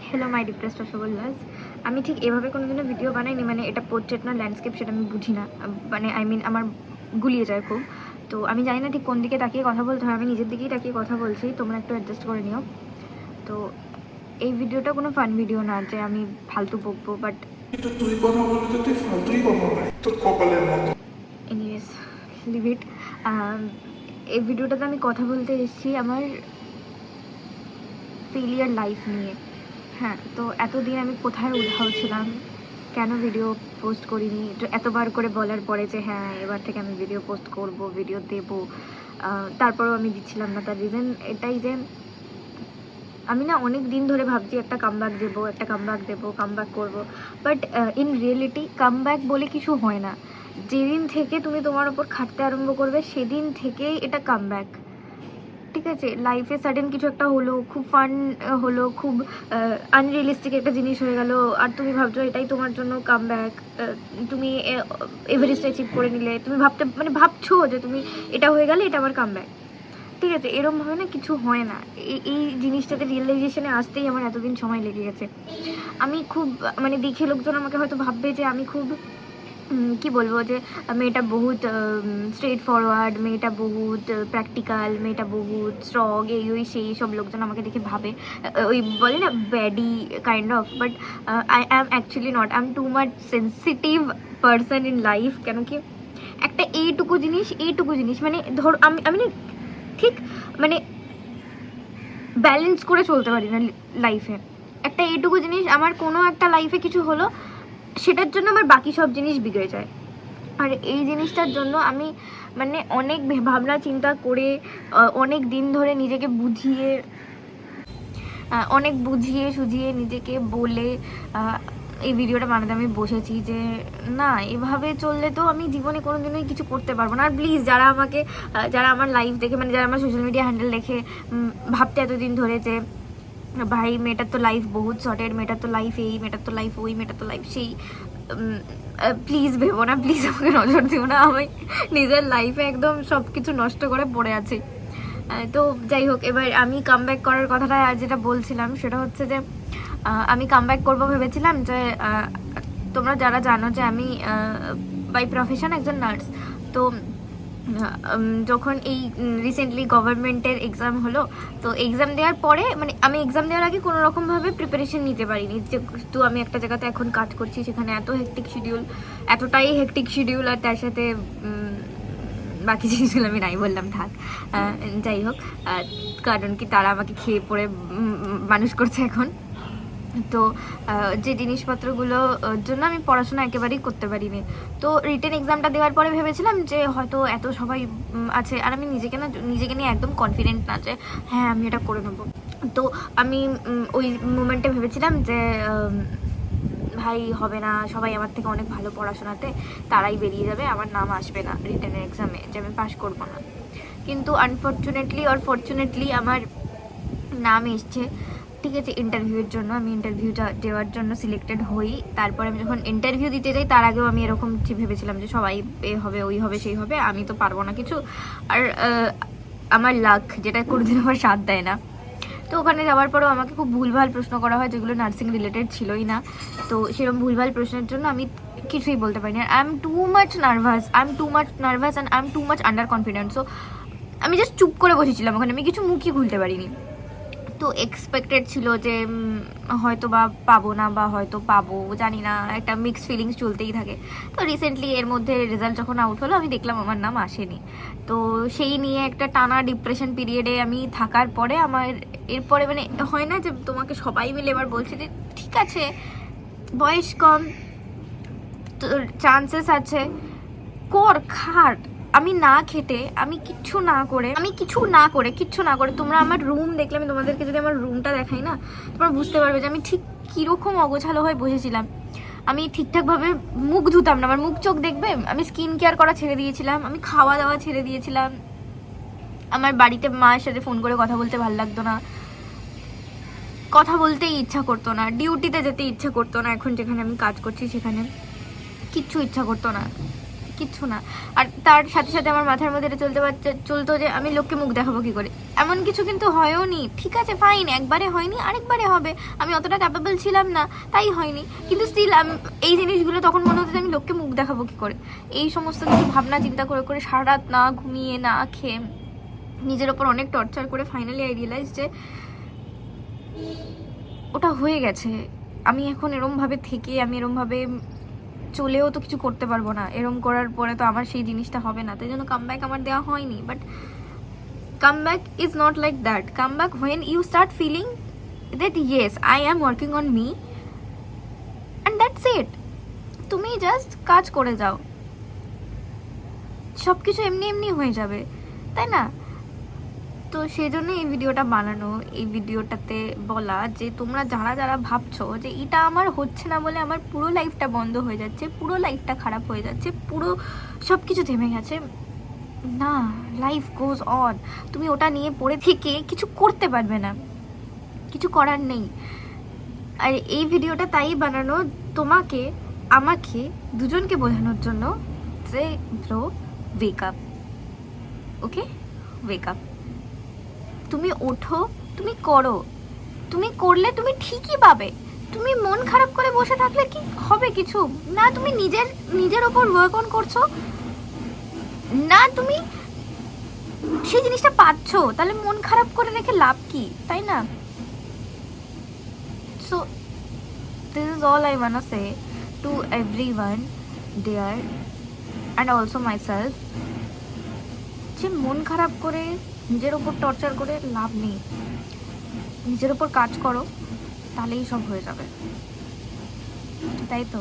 Hello my depressed rasgullas. আমি ঠিক এভাবে কোনোদিনও ভিডিও বানাইনি, মানে এটা পোর্ট্রেট না ল্যান্ডস্কেপ সেটা আমি বুঝি না, মানে আই মিন আমার গুলিয়ে যায় খুব। তো আমি জানি না ঠিক কোন দিকে তাকিয়ে কথা বলতে হয়, আমি নিজের দিকেই তাকিয়ে কথা বলছি, তোমরা একটু অ্যাডজাস্ট করে নিও। তো এই ভিডিওটা কোনো ফান ভিডিও না যে আমি ফালতু বকবো, বাট তুই কথা বলতে তুই ফালতুই কথা বলে তোর কপালের মতো। Anyways leave it. এই ভিডিওটাতে আমি কথা বলতে এসেছি আমার ফেলিয়ার লাইফ নিয়ে। হ্যাঁ, তো এতদিন আমি কোথায় উধাও ছিলাম, কেন ভিডিও পোস্ট করিনি, এতবার করে বলার পরে যে হ্যাঁ এবার থেকে আমি ভিডিও পোস্ট করব, ভিডিও দেব, তারপরেও আমি দিচ্ছিলাম না। তার রিজন এটাই যে আমি না অনেক দিন ধরে ভাবছি একটা কামব্যাক দেবো, একটা কামব্যাক দেবো, কামব্যাক করবো, বাট ইন রিয়েলিটি কামব্যাক বলে কিছু হয় না। যেদিন থেকে তুমি তোমার ওপর খাটতে আরম্ভ করবে সেদিন থেকেই এটা কামব্যাক। ঠিক আছে, লাইফে সাডেন কিছু একটা হলো, খুব ফান হলো, খুব আনরিয়েলিস্টিক একটা জিনিস হয়ে গেল, আর তুমি ভাবছো এটাই তোমার জন্য কামব্যাক। তুমি এভারেস্ট অ্যাচিভ করে নিলে, তুমি ভাবছো যে তুমি এটা হয়ে গেলে এটা আমার কামব্যাক। ঠিক আছে, এরমভাবে না কিছু হয় না। এই জিনিসটাতে রিয়েলাইজেশনে আসতেই আমার এতদিন সময় লেগে গেছে। আমি খুব মানে দেখে লোকজন আমাকে হয়তো ভাববে যে আমি খুব কি বলবো, যে মেয়েটা বহুত স্ট্রেট ফরওয়ার্ড, মেয়েটা বহুত প্র্যাকটিক্যাল, মেয়েটা বহুত স্ট্রং, এই ওই সেই সব লোকজন আমাকে দেখে ভাবে, ওই বলে না baddie kind of, but I am actually not. I am too much sensitive person in life. কেন কি একটা এইটুকু জিনিস মানে ধরো আমি না ঠিক মানে ব্যালেন্স করে চলতে পারি না লাইফে। একটা এইটুকু জিনিস, আমার কোনো একটা লাইফে কিছু হলো, সেটার জন্য আমার বাকি সব জিনিস বিগড়ে যায়। আর এই জিনিসটার জন্য আমি মানে অনেক ভাবনা চিন্তা করে অনেক দিন ধরে নিজেকে বুঝিয়ে সুঝিয়ে নিজেকে বলে এই ভিডিওটা বানাতে আমি বসেছি যে না, এভাবে চললে তো আমি জীবনে কোনো দিনই কিছু করতে পারবো না। আর প্লিজ যারা আমার লাইফ দেখে, মানে যারা আমার সোশ্যাল মিডিয়া হ্যান্ডেল দেখে ভাবতে এতদিন ধরে যে ভাই মেয়েটার তো লাইফ বহুত শর্টেড, মেয়েটার তো লাইফ এই, মেয়েটার তো লাইফ ওই, মেয়েটার তো লাইফ সেই, প্লিজ ভেবো না, প্লিজ আমাকে নজর দিও না। আমি নিজের লাইফে একদম সব কিছু নষ্ট করে পড়ে আছি। তো যাই হোক, এবার আমি কামব্যাক করার কথাটা যেটা বলছিলাম সেটা হচ্ছে যে আমি কামব্যাক করবো ভেবেছিলাম যে তোমরা যারা জানো যে আমি বাই প্রফেশন একজন নার্স। তো যখন এই রিসেন্টলি গভর্নমেন্টের এক্সাম হলো, তো এক্সাম দেওয়ার পরে মানে আমি এক্সাম দেওয়ার আগে কোনো রকমভাবে প্রিপারেশন নিতে পারিনি, যেহেতু আমি একটা জায়গাতে এখন কাজ করছি, সেখানে এতটাই হেকটিক শিডিউল, আর তার সাথে বাকি জিনিসগুলো আমি নাই বললাম থাক। যাই হোক, কারণ কি তারা আমাকে খেয়ে পড়ে মানুষ করছে এখন। তো যে জিনিসপত্রগুলো জন্য আমি পড়াশোনা একেবারেই করতে পারিনি। তো রিটেন এক্সামটা দেওয়ার পরে ভেবেছিলাম যে হয়তো এত সবাই আছে, আর আমি নিজেকে নিয়ে একদম কনফিডেন্ট না যে হ্যাঁ আমি এটা করে নেবো। তো আমি ওই মোমেন্টে ভেবেছিলাম যে ভাই হবে না, সবাই আমার থেকে অনেক ভালো পড়াশোনাতে, তারাই বেরিয়ে যাবে, আমার নাম আসবে না রিটেনের এক্সামে, যে আমি পাশ করবো না। কিন্তু আনফর্চুনেটলি অর ফর্চুনেটলি আমার নাম এসছে। ঠিক আছে, ইন্টারভিউয়ের জন্য আমি ইন্টারভিউটা দেওয়ার জন্য সিলেক্টেড হই। তারপর আমি যখন ইন্টারভিউ দিতে যাই তার আগেও আমি এরকম ভেবেছিলাম যে সবাই এ হবে, ওই হবে, সেই হবে, আমি তো পারবো না কিছু। আর আমার লাক যেটা কোনোদিন আমার সাথ দেয় না। তো ওখানে যাওয়ার পরেও আমাকে খুব ভুলভাল প্রশ্ন করা হয়, যেগুলো নার্সিং রিলেটেড ছিলই না। তো সেরকম ভুলভাল প্রশ্নের জন্য আমি কিছুই বলতে পারিনি। আর I am too much nervous and I am too much under confident. So আমি জাস্ট চুপ করে বসেছিলাম ওখানে, আমি কিছু মুখই খুলতে পারিনি। তো এক্সপেক্টেড ছিল যে হয়তো বা পাবো না, বা হয়তো পাবো, জানি না, একটা মিক্সড ফিলিংস চলতেই থাকে। তো রিসেন্টলি এর মধ্যে রেজাল্ট যখন আউট হলো আমি দেখলাম আমার নাম আসেনি। তো সেই নিয়ে একটা টানা ডিপ্রেশন পিরিয়ডে আমি থাকার পরে আমার এরপরে মানে হয় না যে তোমাকে সবাই মিলে এবার বলছে যে ঠিক আছে বয়স কম, তো চান্সেস আছে, কর, খাট। আমি না খেটে, আমি কিচ্ছু না করে তোমরা আমার রুম দেখলে, আমি তোমাদেরকে যদি আমার রুমটা দেখাই না, তোমরা বুঝতে পারবে যে আমি ঠিক কীরকম অগোছালো হয়ে বসেছিলাম। আমি ঠিকঠাকভাবে মুখ ধুতাম না, আমার মুখ চোখ দেখবে, আমি স্কিন কেয়ার করা ছেড়ে দিয়েছিলাম, আমি খাওয়া দাওয়া ছেড়ে দিয়েছিলাম, আমার বাড়িতে মায়ের সাথে ফোন করে কথা বলতে ভালো লাগতো না, কথা বলতেই ইচ্ছা করতো না, ডিউটিতে যেতে ইচ্ছা করতো না, এখন যেখানে আমি কাজ করছি সেখানে কিচ্ছু ইচ্ছা করতো না। কিচ্ছু না। আর তার সাথে সাথে আমার মাথার মধ্যে এটা চলতো যে আমি লোককে মুখ দেখাবো কি করে। এমন কিছু কিন্তু হয়ও নি, ঠিক আছে ফাইন, একবারে হয়নি আরেকবারে হবে, আমি অতটা ক্যাপেবল ছিলাম না তাই হয়নি, কিন্তু স্টিল এই জিনিসগুলো তখন মনে হতো যে আমি লোককে মুখ দেখাবো কি করে। এই সমস্ত কিছু ভাবনা চিন্তা করে করে সারা রাত না ঘুমিয়ে না খেয়ে নিজের ওপর অনেক টর্চার করে ফাইনালি আই রিয়েলাইজ যে ওটা হয়ে গেছে। আমি এখন এরমভাবে থেকে আমি এরমভাবে চলেও তো কিছু করতে পারবো না, এরম করার পরে তো আমার সেই জিনিসটা হবে না, তাই জন্য কামব্যাক আমার দেওয়া হয়নি। But comeback is not like that. Comeback when you start feeling that yes I am working on me and that's it. তুমি জাস্ট কাজ করে যাও, সব কিছু এমনি এমনি হয়ে যাবে, তাই না? তো সেই জন্য এই ভিডিওটা বানানো, এই ভিডিওটাতে বলা যে তোমরা যারা যারা ভাবছো যে এটা আমার হচ্ছে না বলে আমার পুরো লাইফটা বন্ধ হয়ে যাচ্ছে, পুরো লাইফটা খারাপ হয়ে যাচ্ছে, পুরো সব কিছু থেমে গেছে, না, লাইফ গোজ অন। তুমি ওটা নিয়ে পড়ে থেকে কিছু করতে পারবে না, কিছু করার নেই। আর এই ভিডিওটা তাই বানানো তোমাকে আমাকে দুজনকে বোঝানোর জন্য যে ব্রো ওয়েক আপ, ওকে, ওয়েক আপ। তুমি ওঠো, তুমি করো, তুমি করলে তুমি ঠিকই পাবে। তুমি মন খারাপ করে বসে থাকলে কি হবে কিছু না, তুমি নিজের ওপর ওয়ার্ক অন করছো না, তুমি সেই জিনিসটা পাচ্ছো, তাহলে মন খারাপ করে রেখে লাভ কি, তাই না? So this is all I wanna say to everyone there and also myself, যে মন খারাপ করে নিজের ওপর টর্চার করে লাভ নেই, নিজের ওপর কাজ করো, তাহলেই সব হয়ে যাবে, তাই তো?